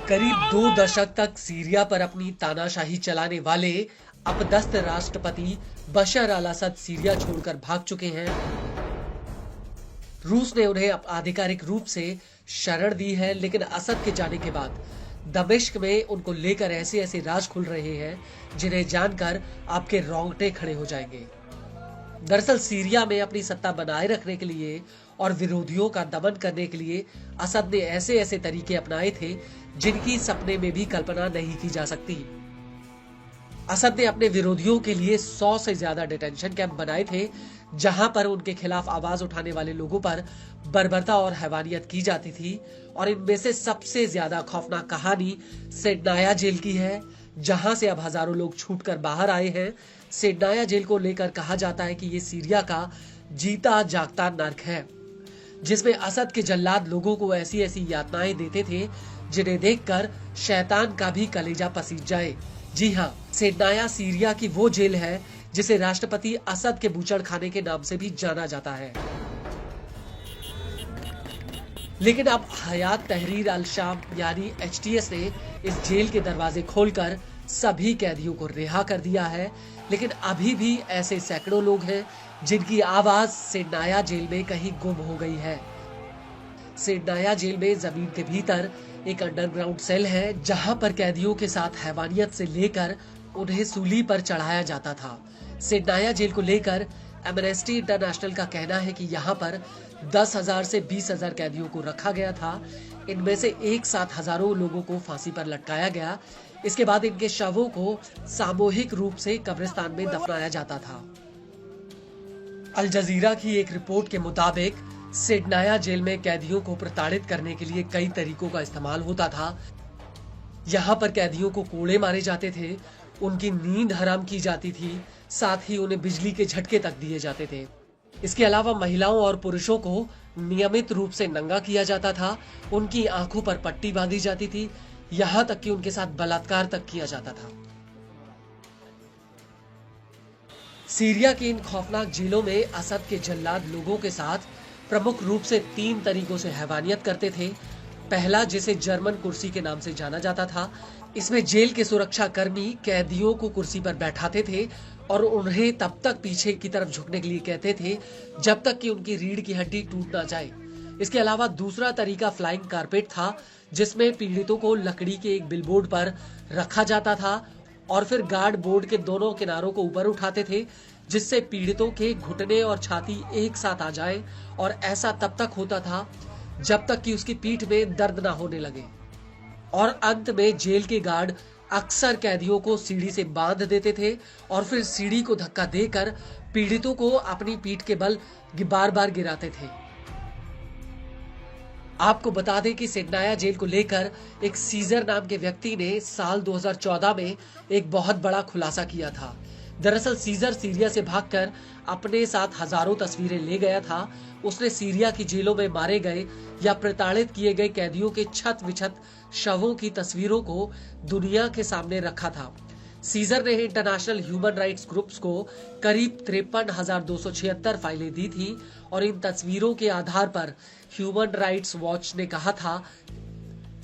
करीब 2 दशक तक सीरिया पर अपनी तानाशाही चलाने वाले अपदस्थ राष्ट्रपति बशर अल असद सीरिया छोड़कर भाग चुके हैं। रूस ने उन्हें आधिकारिक रूप से शरण दी है, लेकिन असद के जाने के बाद दमिश्क में उनको लेकर ऐसे ऐसे राज खुल रहे हैं जिन्हें जानकर आपके रोंगटे खड़े हो जाएंगे। दरअसल सीरिया में अपनी सत्ता बनाए रखने के लिए और विरोधियों का दमन करने के लिए असद ने ऐसे ऐसे तरीके अपनाए थे जिनकी सपने में भी कल्पना नहीं की जा सकती। असद ने अपने विरोधियों के लिए 100 से ज्यादा डिटेंशन कैंप बनाए थे, जहां पर उनके खिलाफ आवाज उठाने वाले लोगों पर बर्बरता और हैवानियत की जाती थी। और इनमें से सबसे ज्यादा खौफनाक कहानी सेडनाया जेल की है, जहां से अब हजारों लोग छूटकर बाहर आए हैं। सेडनाया जेल को लेकर कहा जाता है कि ये सीरिया का जीता जागता नर्क है, जिसमें असद के जल्लाद लोगों को ऐसी ऐसी यातनाएं देते थे जिन्हें देखकर शैतान का भी कलेजा पसीज जाए। जी हाँ, सेडनाया सीरिया की वो जेल है जिसे राष्ट्रपति असद के बूचड़ खाने के नाम से भी जाना जाता है। लेकिन अब हयात तहरीर अल शाम यानी HTS ने इस जेल के दरवाजे खोलकर सभी कैदियों को रिहा कर दिया है। लेकिन अभी भी ऐसे सैकड़ों लोग हैं जिनकी आवाज सेडनाया जेल में कहीं गुम हो गई है। सेडनाया जेल में जमीन के भीतर एक अंडरग्राउंड सेल है, जहां पर कैदियों के साथ हैवानियत से लेकर उन्हें सूली पर चढ़ाया जाता था। सेडनाया जेल को लेकर एमनेस्टी इंटरनेशनल का कहना है कि यहाँ पर 10,000 से 20,000 कैदियों को रखा गया था। इनमें से एक साथ हजारों लोगों को फांसी पर लटकाया गया। इसके बाद इनके शवों को सामूहिक रूप से कब्रिस्तान में दफनाया जाता था। अल जजीरा की एक रिपोर्ट के मुताबिक सेडनाया जेल में कैदियों को प्रताड़ित करने के लिए कई तरीकों का इस्तेमाल होता था। यहाँ पर कैदियों को कोड़े मारे जाते थे, उनकी नींद हराम की जाती थी, साथ ही उन्हें बिजली के झटके तक दिए जाते थे। इसके अलावा महिलाओं और पुरुषों को नियमित रूप से नंगा किया जाता था, उनकी आंखों पर पट्टी बांधी जाती थी, यहाँ तक कि उनके साथ बलात्कार तक किया जाता था। सीरिया की इन खौफनाक जेलों में असद के जल्लाद लोगों के साथ प्रमुख रूप से 3 तरीकों से हैवानियत करते थे। पहला, जिसे जर्मन कुर्सी के नाम से जाना जाता था, इसमें जेल के सुरक्षा कर्मी कैदियों को कुर्सी पर बैठाते थे और उन्हें तब तक पीछे की तरफ झुकने के लिए कहते थे जब तक कि उनकी रीढ़ की हड्डी टूट ना जाए। इसके अलावा दूसरा तरीका फ्लाइंग कारपेट था, जिसमें पीड़ितों को लकड़ी के एक बिलबोर्ड पर रखा जाता था और फिर गार्ड बोर्ड के दोनों किनारों को ऊपर उठाते थे, जिससे पीड़ितों के घुटने और छाती एक साथ आ जाए। और ऐसा तब तक होता था जब तक कि उसकी पीठ में दर्द ना होने लगे। और अंत में जेल के गार्ड अक्सर कैदियों को सीढ़ी से बांध देते थे और फिर सीढ़ी को धक्का देकर पीड़ितों को अपनी पीठ के बल बार बार गिराते थे। आपको बता दें कि सेडनाया जेल को लेकर एक सीजर नाम के व्यक्ति ने साल 2014 में एक बहुत बड़ा खुलासा किया था। दरअसल सीजर सीरिया से भागकर अपने साथ हजारों तस्वीरें ले गया था। उसने सीरिया की जेलों में मारे गए या प्रताड़ित किए गए कैदियों के छत विछत शवों की तस्वीरों को दुनिया के सामने रखा था। सीजर ने इंटरनेशनल ह्यूमन राइट्स ग्रुप्स को करीब 53,276 फाइलें दी थी और इन तस्वीरों के आधार पर ह्यूमन राइट्स वॉच ने कहा था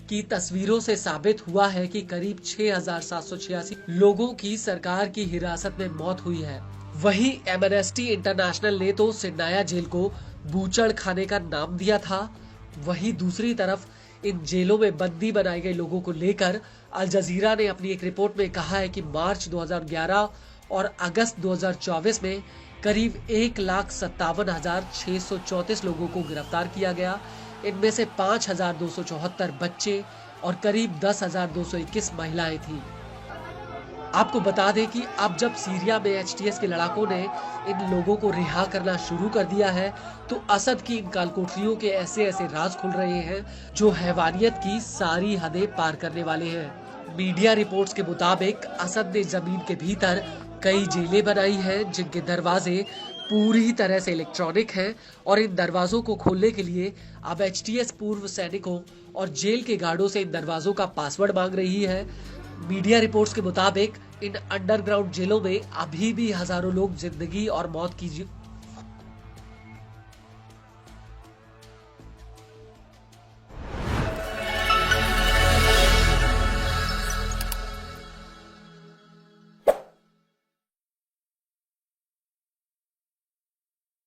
कि तस्वीरों से साबित हुआ है कि करीब 6,786 लोगों की सरकार की हिरासत में मौत हुई है। वहीं एमनेस्टी इंटरनेशनल ने तो सेडनाया जेल को बूचड़ खाने का नाम दिया था। वहीं दूसरी तरफ इन जेलों में बंदी बनाए गए लोगों को लेकर अल जजीरा ने अपनी एक रिपोर्ट में कहा है कि मार्च 2011 और अगस्त 2024 में करीब 1,57,634 लोगों को गिरफ्तार किया गया। इनमें से 5,274 बच्चे और करीब 10,221 महिलाएं थीं। आपको बता दें कि अब जब सीरिया में HTS के लड़ाकों ने इन लोगों को रिहा करना शुरू कर दिया है, तो असद की इन कालकोठरियों के ऐसे ऐसे राज खुल रहे हैं जो हैवानियत की सारी हदें पार करने वाले हैं। मीडिया रिपोर्ट्स के मुताबिक असद ने जमीन के भीतर कई जेलें बनाई हैं जिनके दरवाजे पूरी तरह से इलेक्ट्रॉनिक हैं और इन दरवाजों को खोलने के लिए अब HTS पूर्व सैनिकों और जेल के गार्डों से इन दरवाजों का पासवर्ड मांग रही है। मीडिया रिपोर्ट्स के मुताबिक इन अंडरग्राउंड जेलों में अभी भी हजारों लोग जिंदगी और मौत की